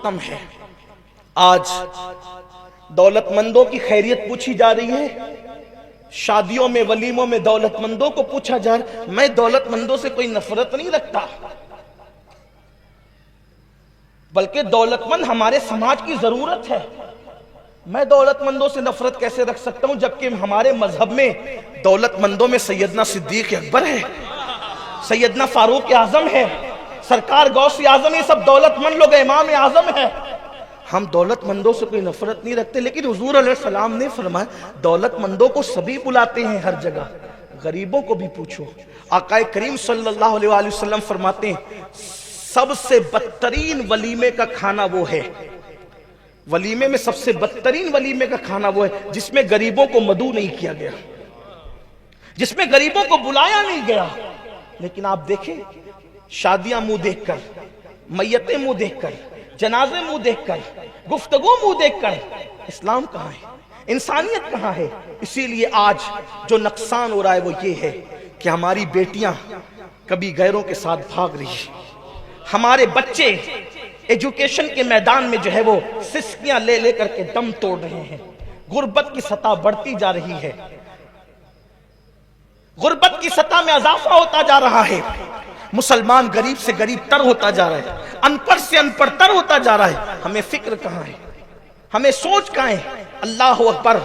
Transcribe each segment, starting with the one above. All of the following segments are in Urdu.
ختم ہے۔ آج دولت مندوں کی خیریت پوچھی جا رہی ہے، شادیوں میں ولیموں میں دولت مندوں کو پوچھا جا رہا ہے۔ میں دولت مندوں سے کوئی نفرت نہیں رکھتا، بلکہ دولت مند ہمارے سماج کی ضرورت ہے۔ میں دولت مندوں سے نفرت کیسے رکھ سکتا ہوں جبکہ ہمارے مذہب میں دولت مندوں میں سیدنا صدیق اکبر ہے، سیدنا فاروق اعظم ہے، سرکار غوث اعظم، یہ سب دولت مند لوگ، امام اعظم ہے۔ ہم دولت مندوں سے کوئی نفرت نہیں رکھتے، لیکن حضور علیہ السلام نے فرمایا دولت مندوں کو سبھی بلاتے ہیں ہر جگہ، غریبوں کو بھی پوچھو۔ آقا کریم صلی اللہ علیہ وآلہ وسلم فرماتے ہیں سب سے بدترین ولیمے کا کھانا وہ ہے، ولیمے میں سب سے بدترین ولیمے کا کھانا وہ ہے جس میں غریبوں کو مدعو نہیں کیا گیا، جس میں غریبوں کو بلایا نہیں گیا۔ لیکن آپ دیکھیں شادیاں منہ دیکھ کر، میتیں منہ دیکھ کر، جنازے منہ دیکھ کر، گفتگو منہ دیکھ کر، اسلام کہاں ہے، انسانیت کہاں ہے؟ اسی لیے آج جو نقصان ہو رہا ہے وہ یہ ہے کہ ہماری بیٹیاں کبھی غیروں کے ساتھ بھاگ رہی ہیں، ہمارے بچے ایجوکیشن کے میدان میں جو ہے وہ سسکیاں لے لے کر کے دم توڑ رہے ہیں، غربت کی سطح بڑھتی جا رہی ہے، غربت کی سطح میں اضافہ ہوتا جا رہا ہے، مسلمان غریب سے غریب تر ہوتا جا رہا ہے، ان پڑھ سے ان پڑھ تر ہوتا جا رہا ہے۔ ہمیں فکر کہاں ہے، ہمیں سوچ کہاں ہے؟ اللہ اکبر،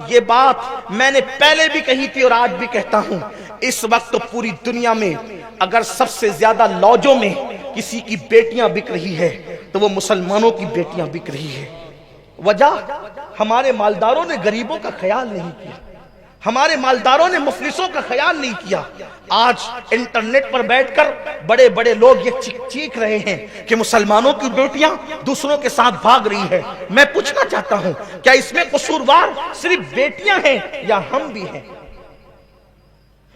یہ بات میں نے پہلے بھی کہی تھی اور آج بھی کہتا ہوں، اس وقت پوری دنیا میں اگر سب سے زیادہ لاجوں میں کسی کی بیٹیاں بک رہی ہے تو وہ مسلمانوں کی بیٹیاں بک رہی ہے۔ وجہ ہمارے مالداروں نے غریبوں کا خیال نہیں کیا، ہمارے مالداروں نے مفلسوں کا خیال نہیں کیا۔ آج انٹرنیٹ پر بیٹھ کر بڑے بڑے لوگ یہ چیخ رہے ہیں کہ مسلمانوں کی بیٹیاں دوسروں کے ساتھ بھاگ رہی ہیں۔ میں پوچھنا چاہتا ہوں کیا اس میں قصوروار صرف بیٹیاں ہیں یا ہم بھی ہیں؟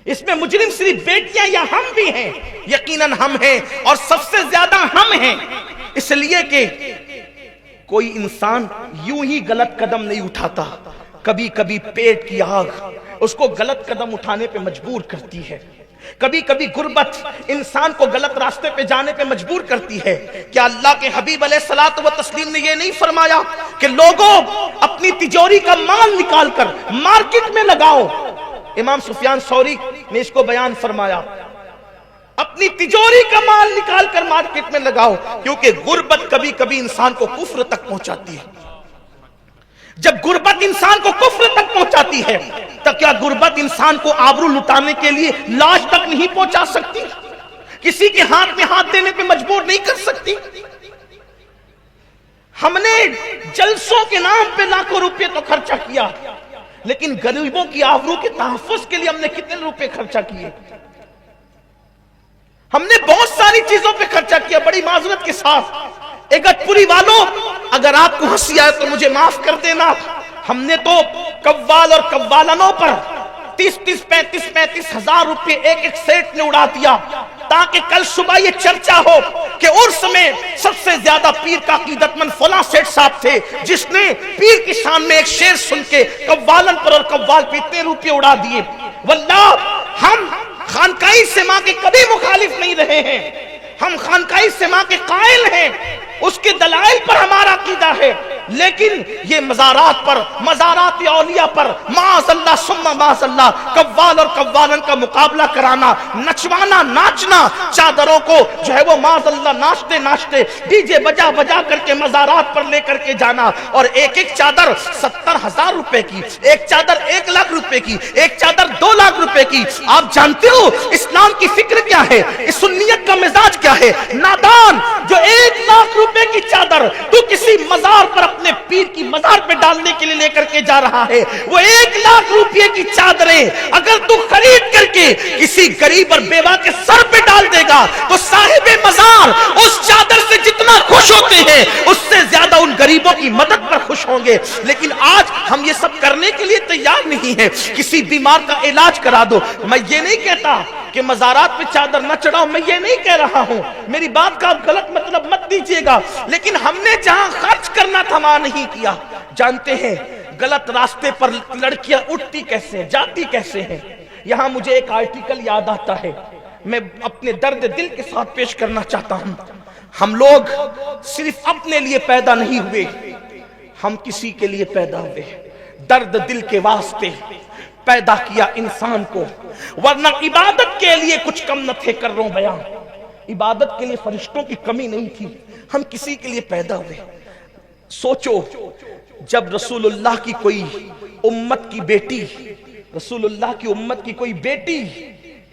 اس میں مجرم صرف بیٹیاں یا ہم بھی ہیں؟ یقیناً ہم ہیں، اور سب سے زیادہ ہم ہیں، اس لیے کہ کوئی انسان یوں ہی غلط قدم نہیں اٹھاتا، کبھی کبھی پیٹ کی آگ اس کو غلط قدم اٹھانے پہ مجبور کرتی ہے، کبھی کبھی غربت انسان کو غلط راستے پہ جانے پہ مجبور کرتی ہے۔ کیا اللہ کے حبیب علیہ الصلوۃ والتسلیم نے یہ نہیں فرمایا کہ لوگوں اپنی تجوری کا مال نکال کر مارکیٹ میں لگاؤ؟ امام سفیان ثوری نے اس کو بیان فرمایا، اپنی تجوری کا مال نکال کر مارکیٹ میں لگاؤ، کیونکہ غربت کبھی کبھی انسان کو کفر تک پہنچاتی ہے۔ جب غربت انسان کو کفر تک پہنچاتی ہے تو کیا غربت انسان کو آبرو لٹانے کے لیے لاش تک نہیں پہنچا سکتی؟ کسی کے ہاتھ میں ہاتھ دینے پہ مجبور نہیں کر سکتی؟ ہم نے جلسوں کے نام پہ لاکھوں روپے تو خرچہ کیا، لیکن غریبوں کی آبرو کے تحفظ کے لیے ہم نے کتنے روپے خرچہ کیے؟ ہم نے بہت ساری چیزوں پہ خرچہ کیا۔ بڑی معذرت کے ساتھ اگتپوری والوں، اگر آپ کو ہنسی آئے تو مجھے معاف کر دینا، ہم نے تو قوال اور قوالنوں پر 35 ہزار روپے ایک ایک سیٹ نے اڑا دیا تاکہ کل صبح یہ چرچا ہو کہ عرس میں سب سے زیادہ پیر کا عقیدت مند فلاں سیٹ صاحب تھے جس نے پیر کی شان میں ایک شعر سن کے قوالن پر اور قوال پہ اتنے روپے اڑا دیے۔ واللہ ہم خانقاہی سما کے کبھی مخالف نہیں رہے ہیں، ہم خانقاہی سما کے قائل ہیں، اس کے دلائل پر ہمارا عقیدہ ہے، لیکن یہ مزارات پر، مزارات اولیاء پر معاذ اللہ ثم معاذ اللہ قوال اور قوالن کا مقابلہ کرانا، نچوانا، ناچنا، چادروں کو جو ہے وہ معاذ اللہ ناچتے ناچتے ڈی جے بجا بجا کر کے مزارات پر لے کر کے جانا، اور ایک ایک چادر 70,000 روپے کی، ایک چادر 1 لاکھ روپے کی، ایک چادر 2 لاکھ روپے کی۔ آپ جانتے ہو اسلام کی فکر کیا ہے، اس سنیت کا مزاج کیا ہے؟ نادان جو 1 لاکھ روپے کی چادر تو کسی مزار پر اپنے پیر کی مزار پہ ڈالنے کے لیے لے کر کے جا رہا ہے، وہ 1 لاکھ روپے کی چادریں اگر تو خرید کر کے کسی غریب اور بیوہ کے سر پہ ڈال دے گا تو صاحب مزار اس چادر سے جتنا خوش ہوتے ہیں اس سے زیادہ ان غریبوں کی مدد پر خوش ہوں گے۔ لیکن آج ہم یہ سب کرنے کے لیے تیار نہیں ہیں۔ کسی بیمار کا علاج کرا دو، میں یہ نہیں کہتا کہ مزارات پہ چادر نہ چڑھاؤ، میں یہ نہیں کہہ رہا ہوں، میری بات کا آپ غلط مطلب مت دیجیے گا، لیکن ہم نے جہاں خرچ کرنا تھا وہاں نہیں کیا۔ جانتے ہیں غلط راستے پر لڑکیاں اٹھتی کیسے ہیں، جاتی کیسے ہیں؟ یہاں مجھے ایک آرٹیکل یاد آتا ہے، میں اپنے درد دل کے ساتھ پیش کرنا چاہتا ہوں۔ ہم لوگ صرف اپنے لیے پیدا نہیں ہوئے، ہم کسی کے لیے پیدا ہوئے، درد دل کے واسطے پیدا کیا انسان کو، ورنہ عبادت کے لیے کچھ کم نہ تھے۔ کر رہا ہوں بیان، عبادت کے لیے فرشتوں کی کمی نہیں تھی، ہم کسی کے لیے پیدا ہوئے۔ سوچو جب رسول اللہ کی کوئی امت کی بیٹی، رسول اللہ کی امت کی کوئی بیٹی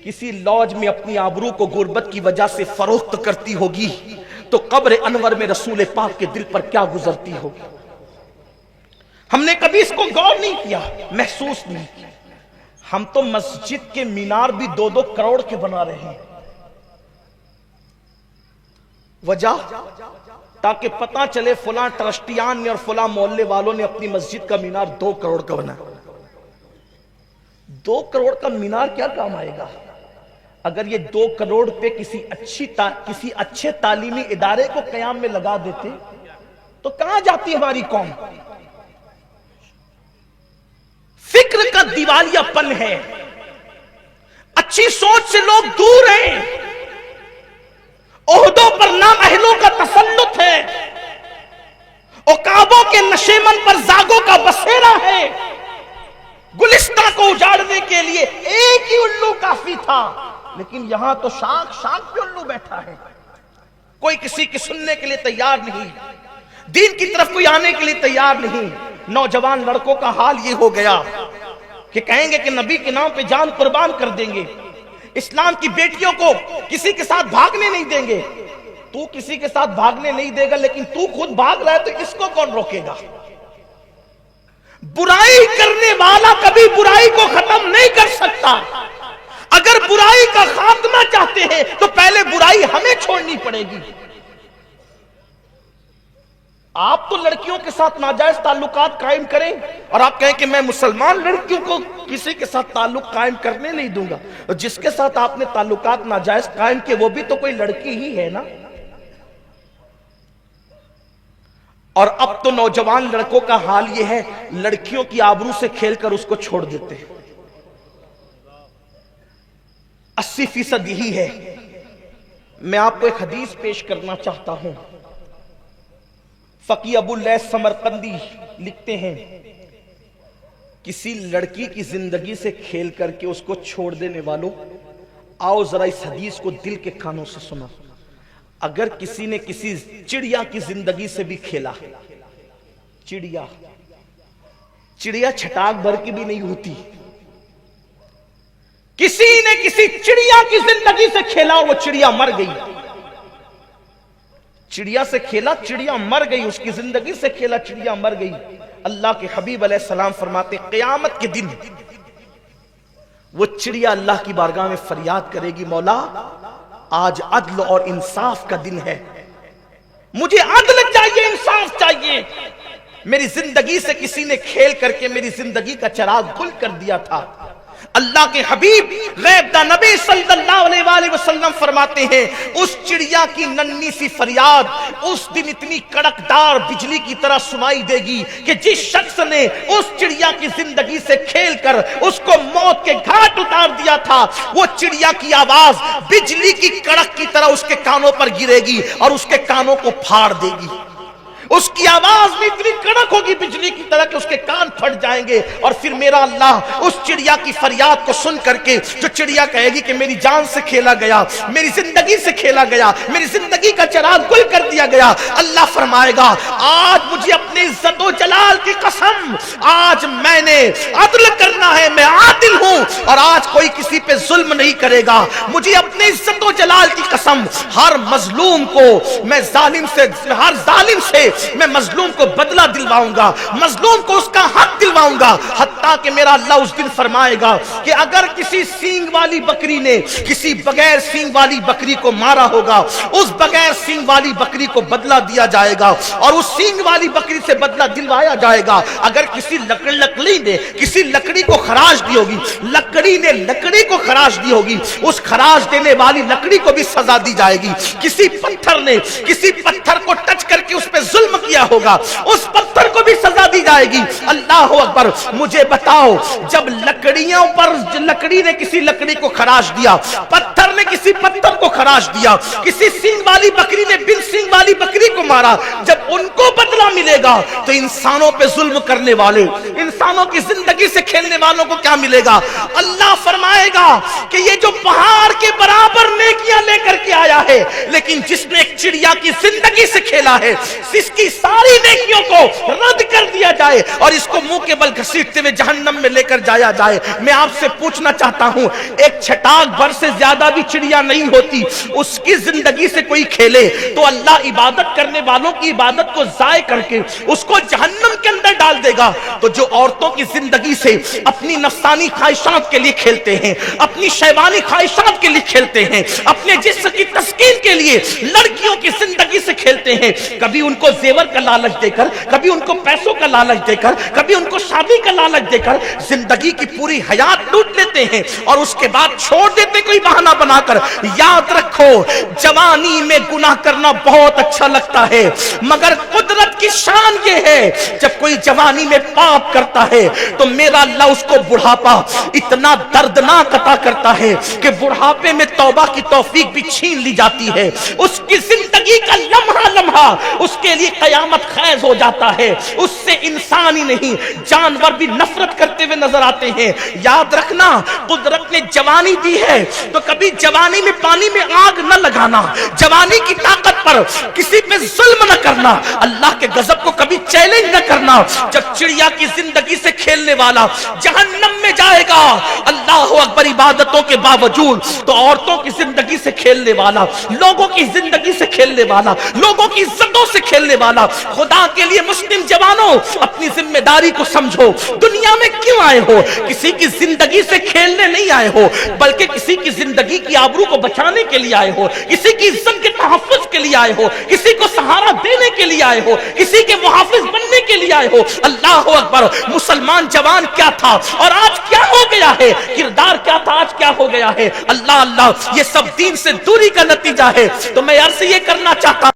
کسی لوج میں اپنی آبرو کو غربت کی وجہ سے فروخت کرتی ہوگی تو قبر انور میں رسول پاک کے دل پر کیا گزرتی ہوگی؟ ہم نے کبھی اس کو غور نہیں کیا، محسوس نہیں کیا۔ ہم تو مسجد کے مینار بھی 2-2 کروڑ کے بنا رہے ہیں، وجہ تاکہ پتہ چلے فلاں ٹرسٹیان نے اور فلاں محلے والوں نے اپنی مسجد کا مینار 2 کروڑ کا بنا۔ 2 کروڑ کا مینار کیا کام آئے گا؟ اگر یہ 2 کروڑ پہ کسی اچھے تعلیمی ادارے کو قیام میں لگا دیتے تو کہاں جاتی ہماری قوم؟ فکر کا دیوالیہ پن ہے، اچھی سوچ سے لوگ دور ہیں، عہدوں پر نااہلوں کا تسلط ہے، عقابوں کے نشیمن پر زاغوں کا بسیرا ہے۔ گلستہ کو اجاڑنے کے لیے ایک ہی الو کافی تھا، لیکن یہاں تو شاخ پہ الو بیٹھا ہے، کوئی کسی کی سننے کے لیے تیار نہیں، دین کی طرف کوئی آنے کے لیے تیار نہیں۔ نوجوان لڑکوں کا حال یہ ہو گیا کہ کہیں گے کہ نبی کے نام پہ جان قربان کر دیں گے، اسلام کی بیٹیوں کو کسی کے ساتھ بھاگنے نہیں دیں گے۔ تو کسی کے ساتھ بھاگنے نہیں دے گا، لیکن تو خود بھاگ رہا ہے تو اس کو کون روکے گا؟ برائی کرنے والا کبھی برائی کو ختم نہیں کر سکتا۔ اگر برائی کا خاتمہ چاہتے ہیں تو پہلے برائی ہمیں چھوڑنی پڑے گی۔ آپ تو لڑکیوں کے ساتھ ناجائز تعلقات قائم کریں اور آپ کہیں کہ میں مسلمان لڑکیوں کو کسی کے ساتھ تعلق قائم کرنے نہیں دوں گا، اور جس کے ساتھ آپ نے تعلقات ناجائز قائم کیے وہ بھی تو کوئی لڑکی ہی ہے نا۔ اور اب تو نوجوان لڑکوں کا حال یہ ہے، لڑکیوں کی آبرو سے کھیل کر اس کو چھوڑ دیتے ہیں۔ 80% یہی ہے۔ میں آپ کو ایک حدیث پیش کرنا چاہتا ہوں۔ فقی ابو اللیث سمرقندی لکھتے ہیں، کسی لڑکی کی زندگی سے کھیل کر کے اس کو چھوڑ دینے والوں، آؤ ذرا اس حدیث کو دل کے کانوں سے سنا۔ اگر کسی نے کسی چڑیا کی زندگی سے بھی کھیلا، چڑیا چھٹاک بھر کی بھی نہیں ہوتی، کسی نے کسی چڑیا کی زندگی سے کھیلا اور وہ چڑیا مر گئی، چڑیا سے کھیلا چڑیا مر گئی، اس کی زندگی سے کھیلا چڑیا مر گئی۔ اللہ کے حبیب علیہ السلام فرماتے قیامت کے دن وہ چڑیا اللہ کی بارگاہ میں فریاد کرے گی، مولا آج عدل اور انصاف کا دن ہے، مجھے عدل چاہیے، انصاف چاہیے، میری زندگی سے کسی نے کھیل کر کے میری زندگی کا چراغ گل کر دیا تھا۔ اللہ کے حبیب غیب دا نبی صلی اللہ علیہ وآلہ وسلم فرماتے ہیں اس چڑیا کی ننھی سی فریاد اس دن اتنی کڑکدار بجلی کی طرح سنائی دے گی کہ جس شخص نے اس چڑیا کی زندگی سے کھیل کر اس کو موت کے گھاٹ اتار دیا تھا، وہ چڑیا کی آواز بجلی کی کڑک کی طرح اس کے کانوں پر گرے گی اور اس کے کانوں کو پھاڑ دے گی۔ اس کی آواز میں اتنی کڑک ہوگی بجلی کی طرح کہ اس کے کان پھٹ جائیں گے، اور پھر میرا اللہ اس چڑیا کی فریاد کو سن کر کے، جو چڑیا کہے گی کہ میری جان سے کھیلا گیا، میری زندگی سے کھیلا گیا، میری زندگی کا چراغ گل کر دیا گیا، اللہ فرمائے گا آج مجھے اپنے عزت و جلال کی قسم، آج میں نے عدل کرنا ہے، میں عادل ہوں اور آج کوئی کسی پہ ظلم نہیں کرے گا، مجھے اپنے عزت و جلال کی قسم ہر مظلوم کو میں ہر ظالم سے میں مظلوم کو بدلہ دلواؤں گا، مظلوم کو اس کا حق دلواؤں گا، حتیٰ کہ میرا اللہ اس دن فرمائے گا کہ اگر کسی سینگ والی بکری نے کسی بغیر سینگ والی بکری کو مارا ہوگا، اس بغیر سینگ والی بکری کو بدلہ دیا جائے گا اور اس سینگ والی بکری سے بدلہ دلوایا جائے گا۔ اگر کسی لکڑی نے کسی لکڑی کو خراش دی ہوگی، لکڑی نے لکڑی کو خراش دی ہوگی، اس خراش دینے والی لکڑی کو بھی سزا دی جائے گی۔ کسی پتھر نے کسی پتھر کو ٹچ کر کے اس پہ ظلم کیا کیا ہوگا، اس پتھر کو بھی سزا دی جائے گی۔ اللہ اکبر۔ مجھے بتاؤ، جب لکڑیوں پر لکڑی نے کسی لکڑی کو خراش دیا، پتھر نے کسی پتھر کو خراش دیا، کسی سینگ والی بکری نے بن سینگ والی بکری کو مارا، جب ان کو بدلہ ملے گا تو انسانوں پہ ظلم کرنے والے، انسانوں کی زندگی سے کھیلنے والوں کو کیا ملے گا؟ اللہ فرمائے گا کہ یہ جو پہاڑ کے برابر نیکیاں لے کر کے آیا ہے، لیکن جس نے ایک چڑیا کی زندگی سے کھیلا ہے، اس کی ساری نیکیوں کو رد کر دیا جائے اور اس کو منہ کے بل گھسیٹتے ہوئے جہنم میں لے کر جایا جائے۔ میں آپ سے پوچھنا چاہتا ہوں، ایک چھٹاک بھر سے زیادہ بھی چڑیا نہیں ہوتی، اس کی زندگی سے کوئی کھیلے تو اللہ عبادت کرنے والوں کی عبادت کو ضائع کر کے اس کو جہنم کے اندر ڈال دے گا۔ تو جو عورتوں کی زندگی سے اپنی نفسانی خواہشات کے لیے کھیلتے ہیں، اپنی شیطانی خواہشات کے لیے کھیلتے ہیں، اپنے جسم کی تسکین کے لیے لڑکیوں کی زندگی سے کھیلتے ہیں، کبھی ان کو زیور کا لالچ دے کر، کبھی ان کو پیسوں کا لالچ دے کر، کبھی ان کو شادی کا لالچ دے کر زندگی کی پوری حیات لوٹ لیتے ہیں اور اس کے بعد چھوڑ دیتے کوئی بہانہ بنا کر۔ یاد رکھو، جوانی میں گناہ کرنا بہت اچھا لگتا ہے، مگر قدرت کی شان یہ ہے جب کوئی جوانی میں پاپ کرتا ہے تو میرا اللہ اس کو بڑھاپا اتنا دردناک عطا کرتا ہے کہ بڑھاپے میں توبہ کی توفیق بھی چھین لی جاتی ہے۔ اس کی زندگی کا لمحہ لمحہ اس کے لیے قیامت خیز ہو جاتا ہے، اس سے انسان ہی نہیں جانور بھی نفرت کرتے ہوئے نظر آتے ہیں۔ یاد رکھنا، قدرت نے جوانی دی ہے تو کبھی جوانی میں پانی میں آگ نہ لگانا، جوانی کی طاقت پر کسی پہ ظلم نہ کرنا، اللہ کے غضب کو کبھی چیلنج نہ کرنا۔ جب چڑیا کی زندگی سے کھیلنے والا جہنم میں جائے گا، اللہ اکبر، عبادتوں کے باوجود، تو عورتوں کی زندگی سے کھیلنے والا، لوگوں کی زندگی سے کھیلنے والا، لوگوں کی عزتوں سے کھیلنے والا، خدا کے لیے مسلم جوانوں اپنی ذمہ داری کو سمجھو۔ دنیا میں کیوں آئے ہو؟ کسی کی زندگی سے کھیلنے نہیں آئے ہو، بلکہ کسی کی زندگی کی آبرو کو بچانے کے لیے آئے ہو، کسی کی عزت کے تحفظ کے لیے آئے ہو، کسی کو سہارا دینے کے لیے آئے ہو، کسی کے محافظ بننے کے لیے آئے ہو۔ اللہ اکبر۔ مسلمان جوان کیا تھا اور آج کیا ہو گیا ہے، کردار کیا تھا آج کیا ہو گیا ہے۔ اللہ اللہ، یہ سب دین سے دوری کا نتیجہ ہے۔ تو میں عرض یہ کرنا چاہتا ہوں